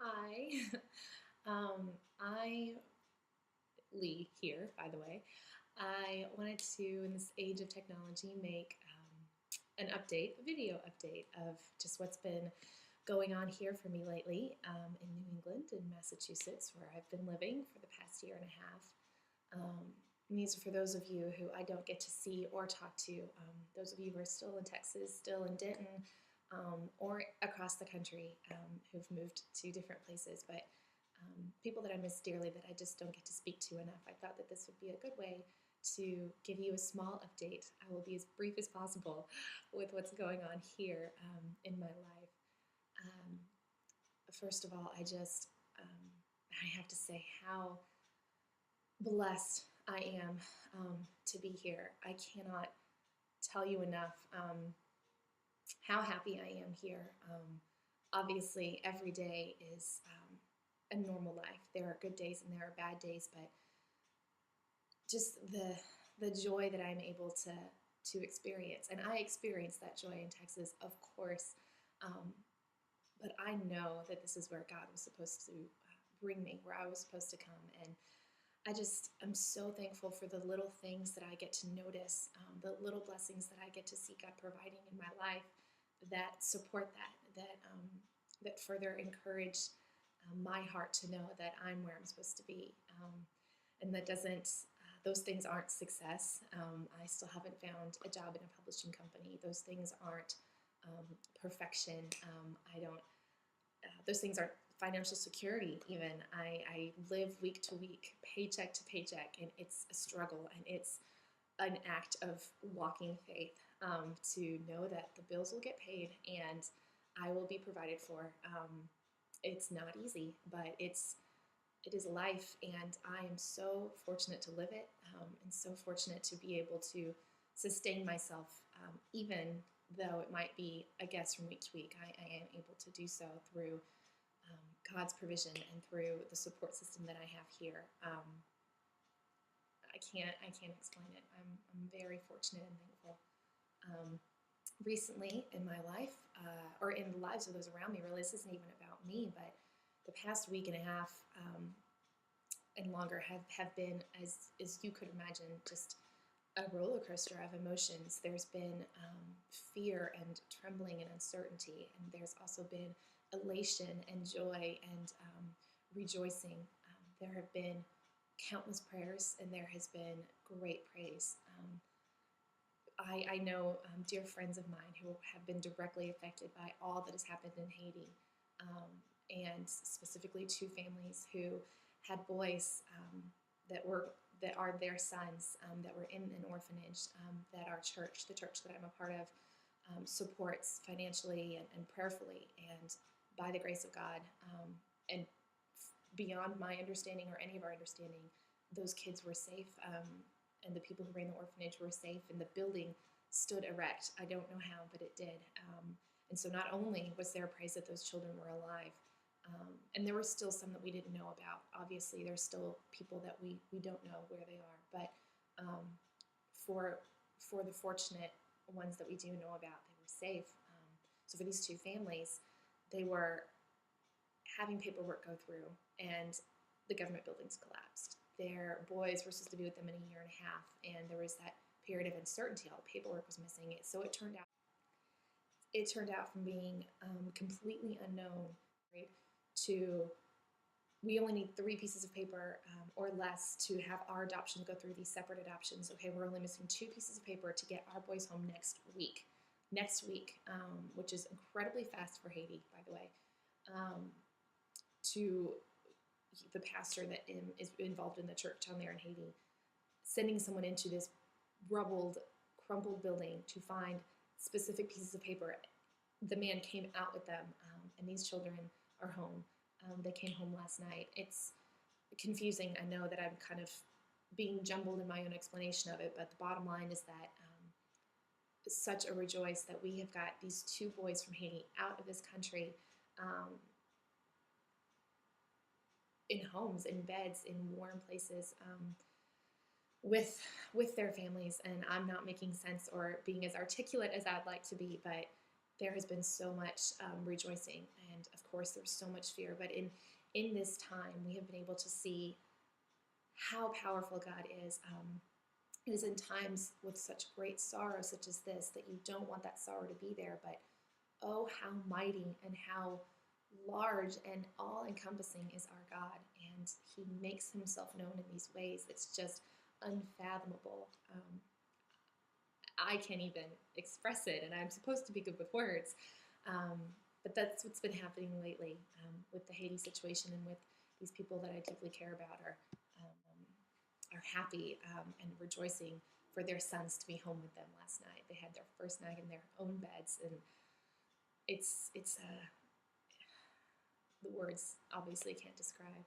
Hi. Um, I, Lee here, by the way. I wanted to, in this age of technology, make an update, a video update of just what's been going on here for me lately in New England, in Massachusetts, where I've been living for the past year and a half. And these are for those of you who I don't get to see or talk to. Those of you who are still in Texas, still in Denton, or across the country who've moved to different places, but people that I miss dearly that I just don't get to speak to enough. I thought that this would be a good way to give you a small update. I will be as brief as possible with what's going on here in my life. Um, First of all, I have to say how blessed I am to be here. I cannot tell you enough how happy I am here. Obviously, every day is a normal life. There are good days and there are bad days, but just the joy that I'm able to experience, and I experienced that joy in Texas, of course. Um, but I know that this is where God was supposed to bring me, where I was supposed to come, and I'm so thankful for the little things that I get to notice, the little blessings that I get to see God providing in my life that support that further encourage my heart to know that I'm where I'm supposed to be, and that doesn't. Those things aren't success. I still haven't found a job in a publishing company. Those things aren't perfection. I don't those things aren't financial security even. I live week to week, paycheck to paycheck, and it's a struggle, and it's an act of walking faith to know that the bills will get paid and I will be provided for. It's not easy, but it is life, and I am so fortunate to live it, and so fortunate to be able to sustain myself, even though it might be a guess from week to week. I am able to do so through God's provision and through the support system that I have here. I can't explain it. I'm very fortunate and thankful. Um, Recently in my life, or in the lives of those around me, really, this isn't even about me, but the past week and a half and longer have been, as you could imagine, just a roller coaster of emotions. There's been fear and trembling and uncertainty, and there's also been elation and joy and rejoicing. There have been countless prayers, and there has been great praise. I know dear friends of mine who have been directly affected by all that has happened in Haiti, and specifically two families who had boys that are their sons that were in an orphanage that our church, the church that I'm a part of, supports financially and prayerfully, and by the grace of God, and beyond my understanding or any of our understanding, those kids were safe, and the people who ran the orphanage were safe, and the building stood erect. I don't know how, but it did. And so not only was there praise that those children were alive, and there were still some that we didn't know about. Obviously, there's still people that we don't know where they are, but um, for for the fortunate ones that we do know about, they were safe. So for these two families, they were having paperwork go through, and the government buildings collapsed. Their boys were supposed to be with them in a year and a half, and there was that period of uncertainty. All the paperwork was missing. So it turned out from being completely unknown, right, to we only need 3 pieces of paper or less to have our adoptions go through these separate adoptions. Okay, we're only missing 2 pieces of paper to get our boys home next week. Next week, which is incredibly fast for Haiti, by the way. To the pastor that is involved in the church down there in Haiti, sending someone into this rubbled, crumpled building to find specific pieces of paper. The man came out with them, and these children are home. They came home last night. It's confusing. I know that I'm kind of being jumbled in my own explanation of it, but the bottom line is that such a rejoice that we have got these 2 boys from Haiti out of this country, in homes, in beds, in warm places, with with their families. And I'm not making sense or being as articulate as I'd like to be, but there has been so much rejoicing, and of course there's so much fear. But in this time, we have been able to see how powerful God is. It is in times with such great sorrow, such as this, that you don't want that sorrow to be there. But oh, how mighty and how large and all-encompassing is our God, and He makes Himself known in these ways. It's just unfathomable. I can't even express it, and I'm supposed to be good with words. Um, but that's what's been happening lately with the Haiti situation, and with these people that I deeply care about are happy and rejoicing for their sons to be home with them last night. They had their first night in their own beds, and it's the words obviously can't describe.